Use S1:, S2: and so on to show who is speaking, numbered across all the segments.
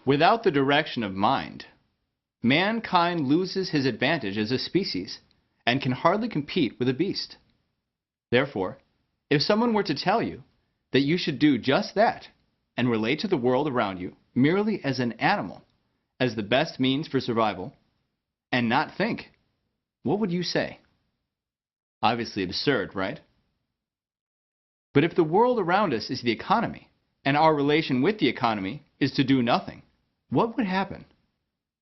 S1: Without the direction of mind, mankind loses his advantage as a species and can hardly compete with a beast. Therefore, if someone were to tell you that you should do just that and relate to the world around you merely as an animal, as the best means for survival, and not think, what would you say? Obviously absurd, right? But if the world around us is the economy, and our relation with the economy is to do nothing, what would happen?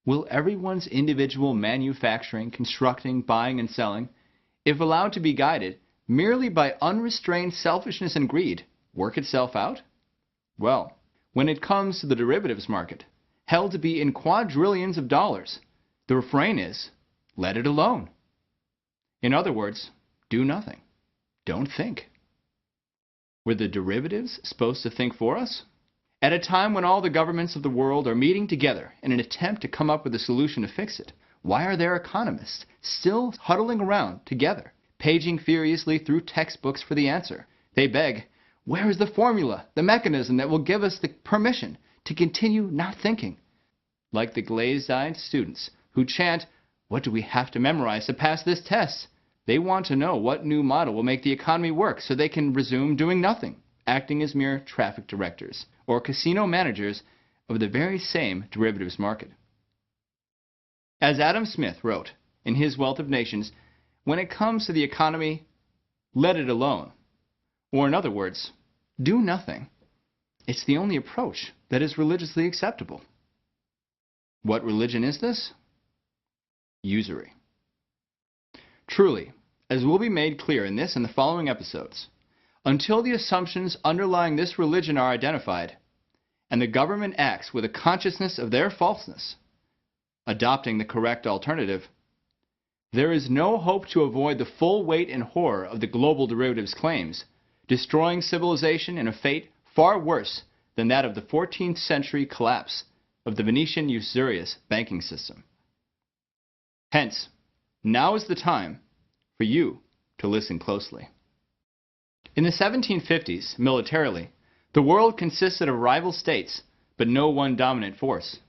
S1: Will everyone's individual manufacturing, constructing, buying, and selling, if allowed to be guided merely by unrestrained selfishness and greed, work itself out? Well, when it comes to the derivatives market, held to be in quadrillions of dollars, the refrain is, let it alone. In other words, do nothing. Don't think. Were the derivatives supposed to think for us? At a time when all the governments of the world are meeting together in an attempt to come up with a solution to fix it, why are their economists still huddling around together, paging furiously through textbooks for the answer? They beg, where is the formula, the mechanism that will give us the permission to continue not thinking? Like the glazed-eyed students who chant, what do we have to memorize to pass this test? They want to know what new model will make the economy work so they can resume doing nothing, acting as mere traffic directors or casino managers of the very same derivatives market. As Adam Smith wrote in his Wealth of Nations, when it comes to the economy, let it alone. Or in other words, do nothing. It's the only approach that is religiously acceptable. What religion is this? Usury. Truly, as will be made clear in this and the following episodes, until the assumptions underlying this religion are identified, and the government acts with a consciousness of their falseness, adopting the correct alternative, there is no hope to avoid the full weight and horror of the global derivatives claims, destroying civilization in a fate far worse than that of the 14th century collapse of the Venetian usurious banking system. Hence, now is the time for you to listen closely. In the 1750s, militarily, the world consisted of rival states, but no one dominant force.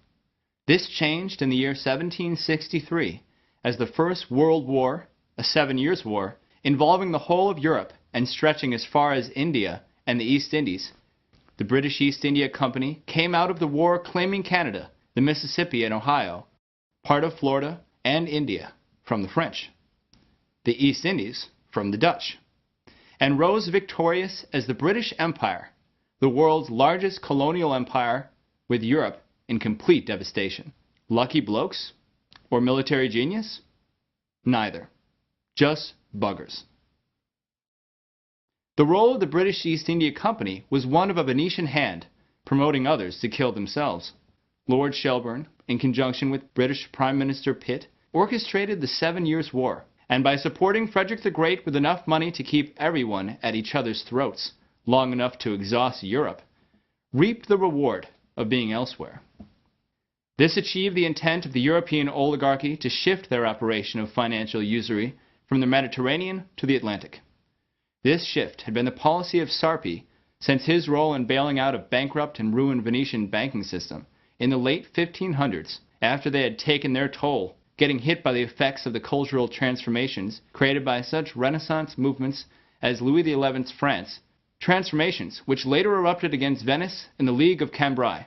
S1: This changed in the year 1763, as the First World War, a 7 Years' War, involving the whole of Europe and stretching as far as India and the East Indies. The British East India Company came out of the war claiming Canada, the Mississippi and Ohio, part of Florida and India from the French, the East Indies from the Dutch, and rose victorious as the British Empire, the world's largest colonial empire, with Europe in complete devastation. Lucky blokes? Or military genius? Neither. Just buggers. The role of the British East India Company was one of a Venetian hand, promoting others to kill themselves. Lord Shelburne, in conjunction with British Prime Minister Pitt, orchestrated the 7 Years' War, and by supporting Frederick the Great with enough money to keep everyone at each other's throats, long enough to exhaust Europe, reaped the reward of being elsewhere. This achieved the intent of the European oligarchy to shift their operation of financial usury from the Mediterranean to the Atlantic. This shift had been the policy of Sarpi since his role in bailing out a bankrupt and ruined Venetian banking system in the late 1500s, after they had taken their toll, getting hit by the effects of the cultural transformations created by such Renaissance movements as Louis XI's France, transformations which later erupted against Venice in the League of Cambrai.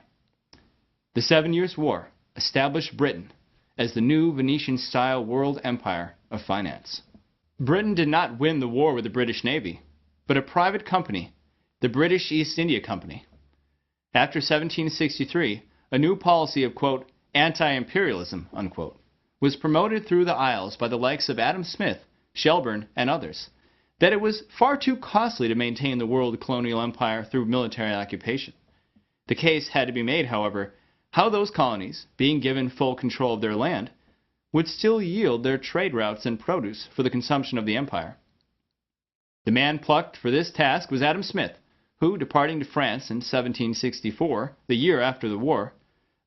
S1: The 7 Years' War established Britain as the new Venetian-style world empire of finance. Britain did not win the war with the British Navy, but a private company, the British East India Company. After 1763, a new policy of, quote, anti-imperialism, unquote, was promoted through the Isles by the likes of Adam Smith, Shelburne, and others, that it was far too costly to maintain the world colonial empire through military occupation. The case had to be made, however, how those colonies, being given full control of their land, would still yield their trade routes and produce for the consumption of the empire. The man plucked for this task was Adam Smith, who, departing to France in 1764, the year after the war,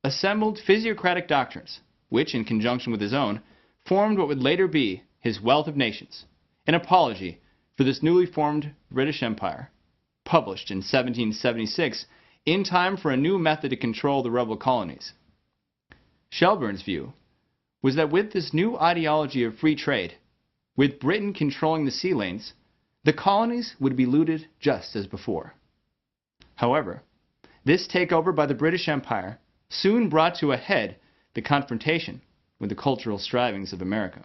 S1: assembled physiocratic doctrines, which, in conjunction with his own, formed what would later be his Wealth of Nations, an apology for this newly formed British Empire, published in 1776 in time for a new method to control the rebel colonies. Shelburne's view was that with this new ideology of free trade, with Britain controlling the sea lanes, the colonies would be looted just as before. However, this takeover by the British Empire soon brought to a head the confrontation with the cultural strivings of America.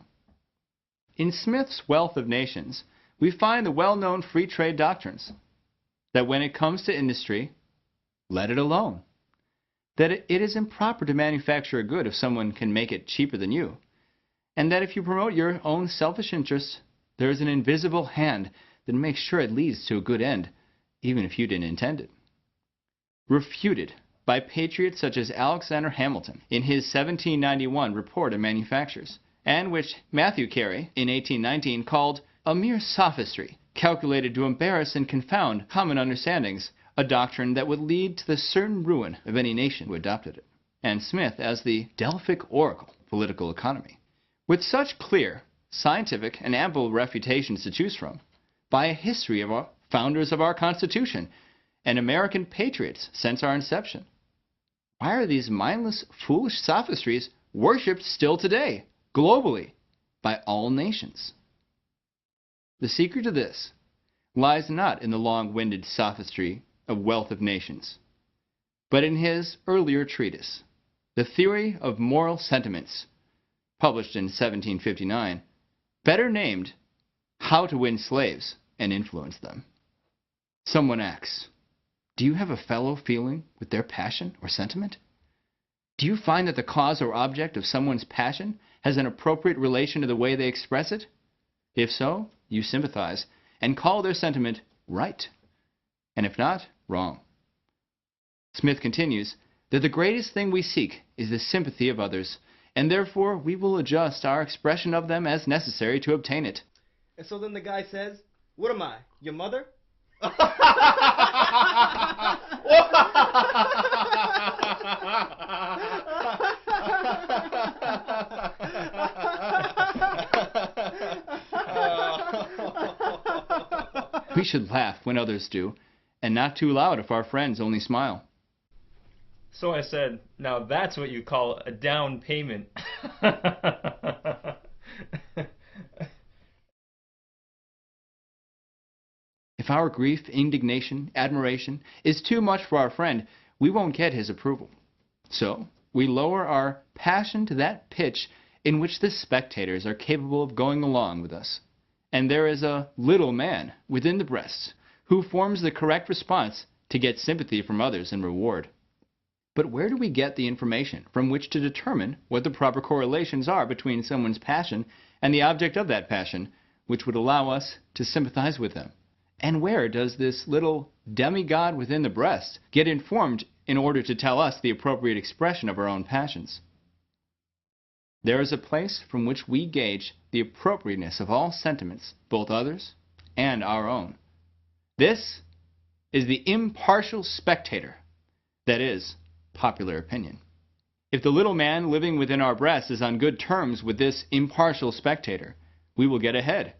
S1: In Smith's Wealth of Nations, we find the well-known free trade doctrines that when it comes to industry, let it alone. That it is improper to manufacture a good if someone can make it cheaper than you. And that if you promote your own selfish interests, there is an invisible hand that makes sure it leads to a good end, even if you didn't intend it. Refuted by patriots such as Alexander Hamilton in his 1791 Report of Manufactures, and which Matthew Carey in 1819 called a mere sophistry, calculated to embarrass and confound common understandings, a doctrine that would lead to the certain ruin of any nation who adopted it, and Smith as the Delphic oracle of political economy. With such clear, scientific, and ample refutations to choose from, by a history of our founders of our Constitution and American patriots since our inception, why are these mindless, foolish sophistries worshipped still today, globally, by all nations? The secret to this lies not in the long-winded sophistry of Wealth of Nations, but in his earlier treatise, The Theory of Moral Sentiments, published in 1759, better named How to Win Slaves and Influence Them. Someone asks, do you have a fellow feeling with their passion or sentiment? Do you find that the cause or object of someone's passion has an appropriate relation to the way they express it? If so, you sympathize and call their sentiment right, and if not, wrong. Smith continues that the greatest thing we seek is the sympathy of others, and therefore we will adjust our expression of them as necessary to obtain it.
S2: And so then the guy says, what am I, your mother?
S1: We should laugh when others do, and not too loud if our friends only smile.
S3: So I said, now that's what you call a down payment.
S1: If our grief, indignation, admiration is too much for our friend, we won't get his approval. So we lower our passion to that pitch in which the spectators are capable of going along with us. And there is a little man within the breast who forms the correct response to get sympathy from others and reward. But where do we get the information from which to determine what the proper correlations are between someone's passion and the object of that passion, which would allow us to sympathize with them? And where does this little demigod within the breast get informed in order to tell us the appropriate expression of our own passions? There is a place from which we gauge the appropriateness of all sentiments, both others and our own. This is the impartial spectator, that is, popular opinion. If the little man living within our breast is on good terms with this impartial spectator, we will get ahead.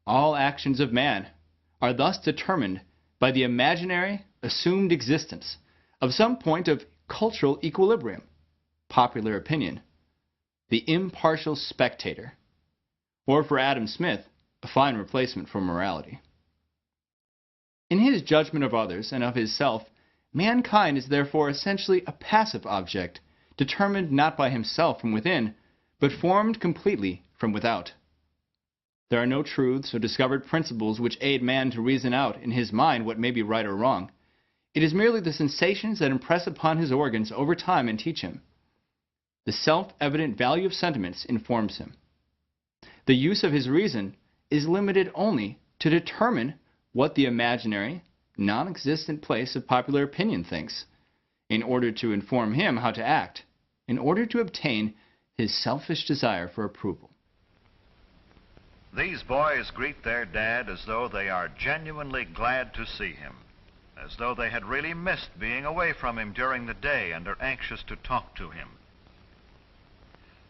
S1: All actions of man are thus determined by the imaginary, assumed existence of some point of cultural equilibrium, popular opinion, the impartial spectator, or for Adam Smith, a fine replacement for morality. In his judgment of others and of his self, mankind is therefore essentially a passive object, determined not by himself from within, but formed completely from without. There are no truths or discovered principles which aid man to reason out in his mind what may be right or wrong. It is merely the sensations that impress upon his organs over time and teach him. The self-evident value of sentiments informs him. The use of his reason is limited only to determine what the imaginary, non-existent place of popular opinion thinks, in order to inform him how to act, in order to obtain his selfish desire for approval.
S4: These boys greet their dad as though they are genuinely glad to see him, as though they had really missed being away from him during the day and are anxious to talk to him.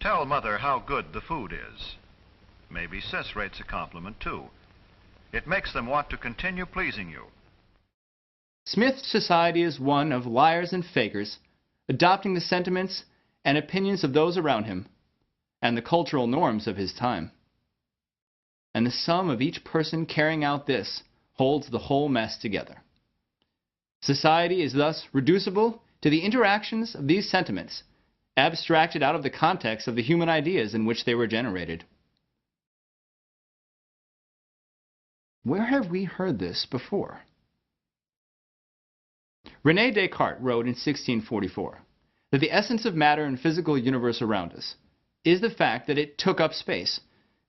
S4: Tell Mother how good the food is. Maybe Sis rates a compliment too. It makes them want to continue pleasing you.
S1: Smith's society is one of liars and fakers, adopting the sentiments and opinions of those around him and the cultural norms of his time. And the sum of each person carrying out this holds the whole mess together. Society is thus reducible to the interactions of these sentiments, abstracted out of the context of the human ideas in which they were generated. Where have we heard this before? René Descartes wrote in 1644 that the essence of matter and physical universe around us is the fact that it took up space,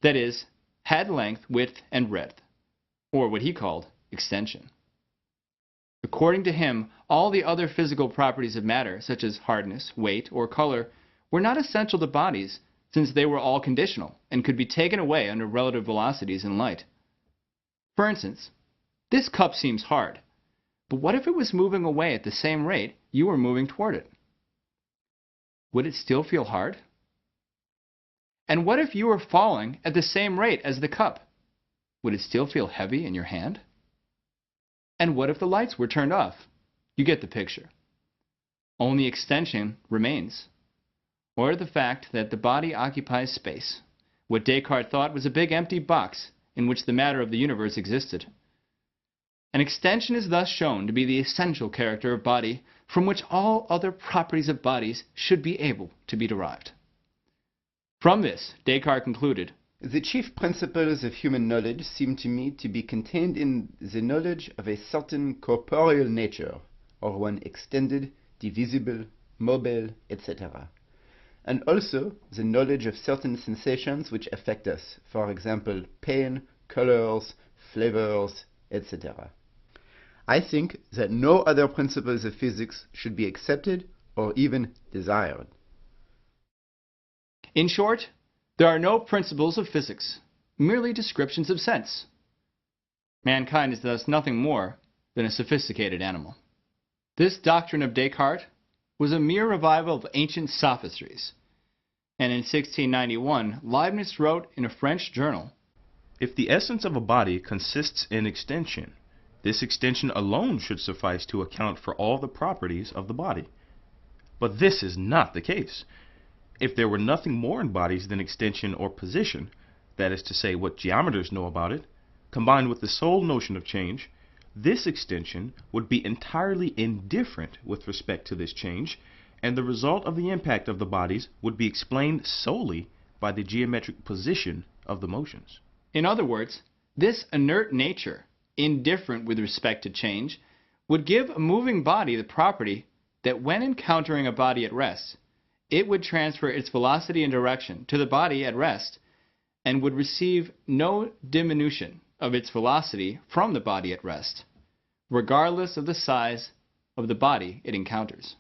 S1: that is, had length, width, and breadth, or what he called extension. According to him, all the other physical properties of matter, such as hardness, weight, or color, were not essential to bodies, since they were all conditional and could be taken away under relative velocities in light. For instance, this cup seems hard, but what if it was moving away at the same rate you were moving toward it? Would it still feel hard? And what if you were falling at the same rate as the cup? Would it still feel heavy in your hand? And what if the lights were turned off? You get the picture. Only extension remains, or the fact that the body occupies space, what Descartes thought was a big empty box in which the matter of the universe existed. An extension is thus shown to be the essential character of body from which all other properties of bodies should be able to be derived. From this, Descartes concluded,
S5: "The chief principles of human knowledge seem to me to be contained in the knowledge of a certain corporeal nature, or one extended, divisible, mobile, etc., and also the knowledge of certain sensations which affect us, for example, pain, colors, flavors, etc. I think that no other principles of physics should be accepted or even desired."
S1: In short, there are no principles of physics, merely descriptions of sense. Mankind is thus nothing more than a sophisticated animal. This doctrine of Descartes was a mere revival of ancient sophistries, and in 1691 Leibniz wrote in a French journal,
S6: "If the essence of a body consists in extension, this extension alone should suffice to account for all the properties of the body. But this is not the case. If there were nothing more in bodies than extension or position, that is to say, what geometers know about it, combined with the sole notion of change, this extension would be entirely indifferent with respect to this change, and the result of the impact of the bodies would be explained solely by the geometric position of the motions."
S1: In other words, this inert nature, indifferent with respect to change, would give a moving body the property that when encountering a body at rest, it would transfer its velocity and direction to the body at rest and would receive no diminution of its velocity from the body at rest, regardless of the size of the body it encounters.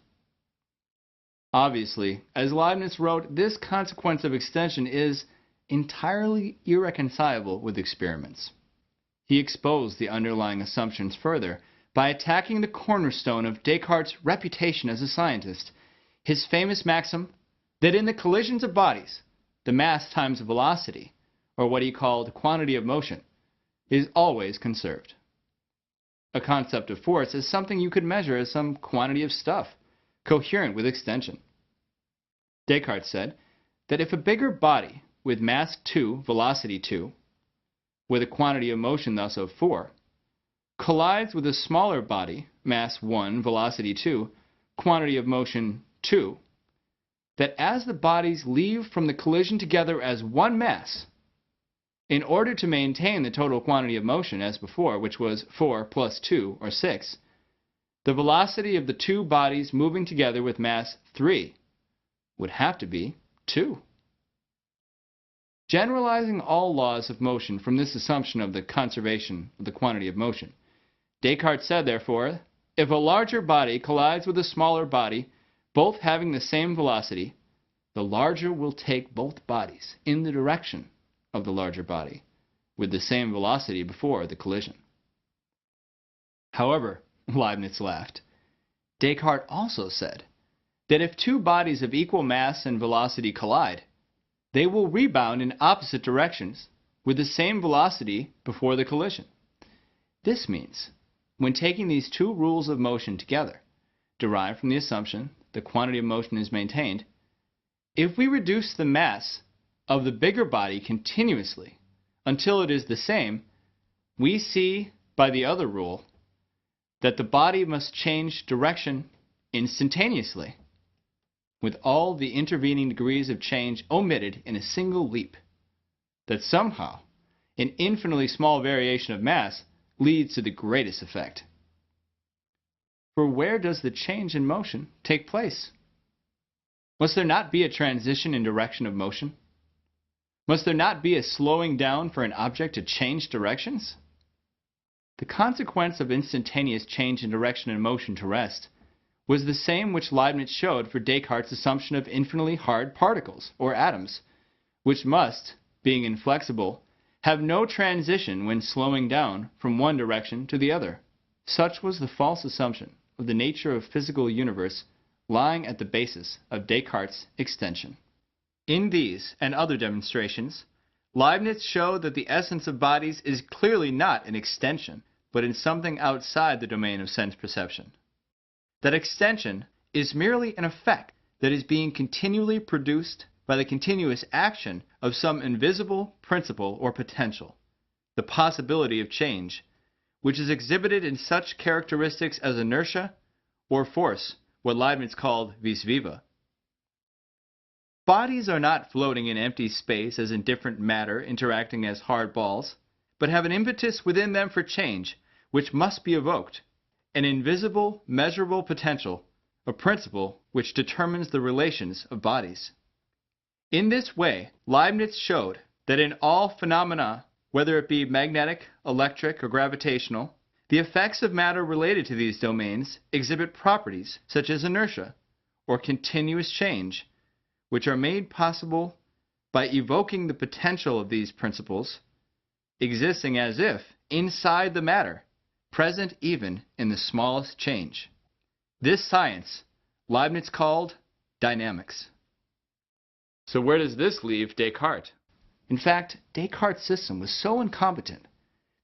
S1: Obviously, as Leibniz wrote, this consequence of extension is entirely irreconcilable with experiments. He exposed the underlying assumptions further by attacking the cornerstone of Descartes' reputation as a scientist, his famous maxim that in the collisions of bodies, the mass times velocity, or what he called quantity of motion, is always conserved. A concept of force is something you could measure as some quantity of stuff, coherent with extension. Descartes said that if a bigger body with mass 2, velocity 2, with a quantity of motion thus of 4, collides with a smaller body, mass 1, velocity 2, quantity of motion 2, that as the bodies leave from the collision together as one mass, in order to maintain the total quantity of motion as before, which was 4 plus 2, or 6, the velocity of the two bodies moving together with mass 3 would have to be 2. Generalizing all laws of motion from this assumption of the conservation of the quantity of motion, Descartes said, therefore, if a larger body collides with a smaller body, both having the same velocity, the larger will take both bodies in the direction of the larger body, with the same velocity before the collision. However, Leibniz laughed. Descartes also said that if two bodies of equal mass and velocity collide, they will rebound in opposite directions with the same velocity before the collision. This means when taking these two rules of motion together, derived from the assumption the quantity of motion is maintained, if we reduce the mass of the bigger body continuously until it is the same, we see by the other rule that the body must change direction instantaneously, with all the intervening degrees of change omitted in a single leap, that somehow an infinitely small variation of mass leads to the greatest effect. For where does the change in motion take place? Must there not be a transition in direction of motion? Must there not be a slowing down for an object to change directions? The consequence of instantaneous change in direction and motion to rest was the same which Leibniz showed for Descartes' assumption of infinitely hard particles, or atoms, which must, being inflexible, have no transition when slowing down from one direction to the other. Such was the false assumption of the nature of physical universe lying at the basis of Descartes' extension. In these and other demonstrations, Leibniz showed that the essence of bodies is clearly not an extension, but in something outside the domain of sense perception. That extension is merely an effect that is being continually produced by the continuous action of some invisible principle or potential, the possibility of change, which is exhibited in such characteristics as inertia or force, what Leibniz called vis viva. Bodies are not floating in empty space as indifferent matter interacting as hard balls, but have an impetus within them for change, which must be evoked, an invisible, measurable potential, a principle which determines the relations of bodies. In this way, Leibniz showed that in all phenomena, whether it be magnetic, electric, or gravitational, the effects of matter related to these domains exhibit properties such as inertia or continuous change, which are made possible by evoking the potential of these principles, existing as if inside the matter, present even in the smallest change. This science Leibniz called dynamics. So where does this leave Descartes? In fact, Descartes' system was so incompetent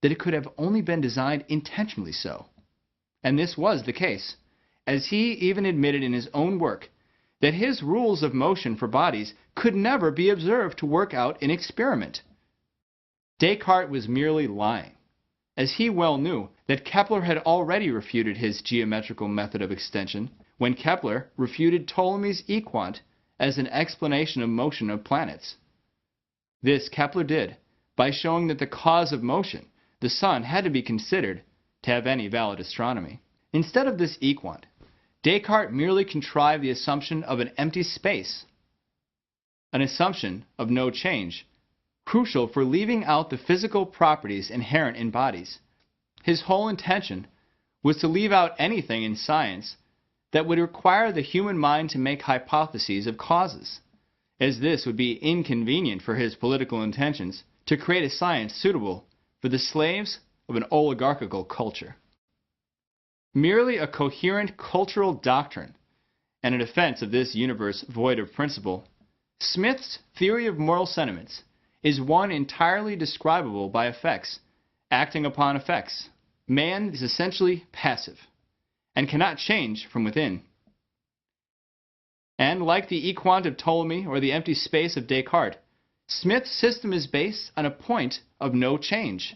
S1: that it could have only been designed intentionally so. And this was the case, as he even admitted in his own work that his rules of motion for bodies could never be observed to work out in experiment. Descartes was merely lying, as he well knew that Kepler had already refuted his geometrical method of extension when Kepler refuted Ptolemy's equant as an explanation of motion of planets. This Kepler did by showing that the cause of motion, the sun, had to be considered to have any valid astronomy. Instead of this equant, Descartes merely contrived the assumption of an empty space, an assumption of no change, crucial for leaving out the physical properties inherent in bodies. His whole intention was to leave out anything in science that would require the human mind to make hypotheses of causes, as this would be inconvenient for his political intentions to create a science suitable for the slaves of an oligarchical culture. Merely a coherent cultural doctrine and a defense of this universe void of principle, Smith's theory of moral sentiments is one entirely describable by effects acting upon effects. Man is essentially passive and cannot change from within. And like the equant of Ptolemy or the empty space of Descartes, Smith's system is based on a point of no change,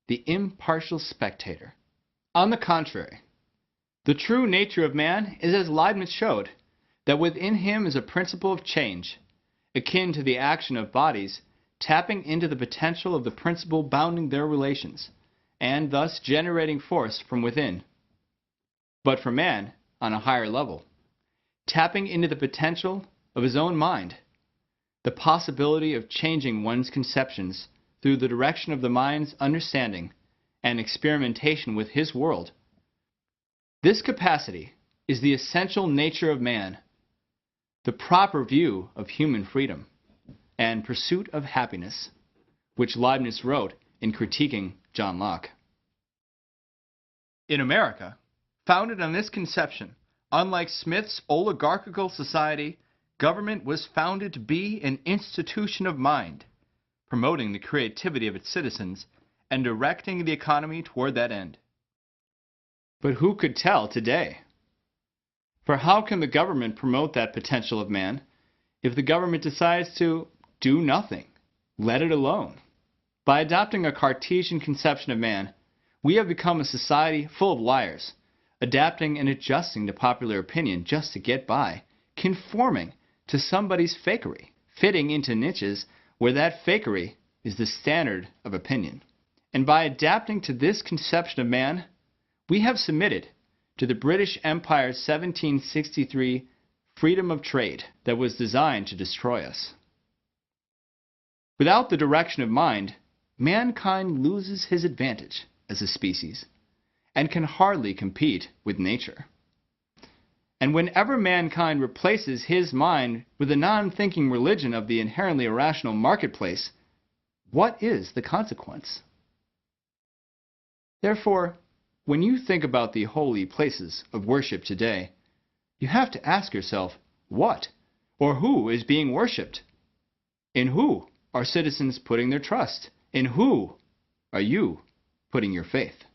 S1: the impartial spectator. On the contrary, the true nature of man is as Leibniz showed, that within him is a principle of change, akin to the action of bodies, tapping into the potential of the principle bounding their relations, and thus generating force from within. But for man, on a higher level, tapping into the potential of his own mind, the possibility of changing one's conceptions through the direction of the mind's understanding and experimentation with his world. This capacity is the essential nature of man, the proper view of human freedom and pursuit of happiness, which Leibniz wrote in critiquing John Locke. In America, founded on this conception, unlike Smith's oligarchical society, government was founded to be an institution of mind, promoting the creativity of its citizens and directing the economy toward that end. But who could tell today? For how can the government promote that potential of man if the government decides to do nothing, let it alone? By adopting a Cartesian conception of man, we have become a society full of liars, adapting and adjusting to popular opinion just to get by, conforming to somebody's fakery, fitting into niches where that fakery is the standard of opinion. And by adapting to this conception of man, we have submitted to the British Empire's 1763 freedom of trade that was designed to destroy us. Without the direction of mind, mankind loses his advantage as a species and can hardly compete with nature. And whenever mankind replaces his mind with the non-thinking religion of the inherently irrational marketplace, what is the consequence? Therefore, when you think about the holy places of worship today, you have to ask yourself, what or who is being worshipped? In who are citizens putting their trust? In who are you putting your faith?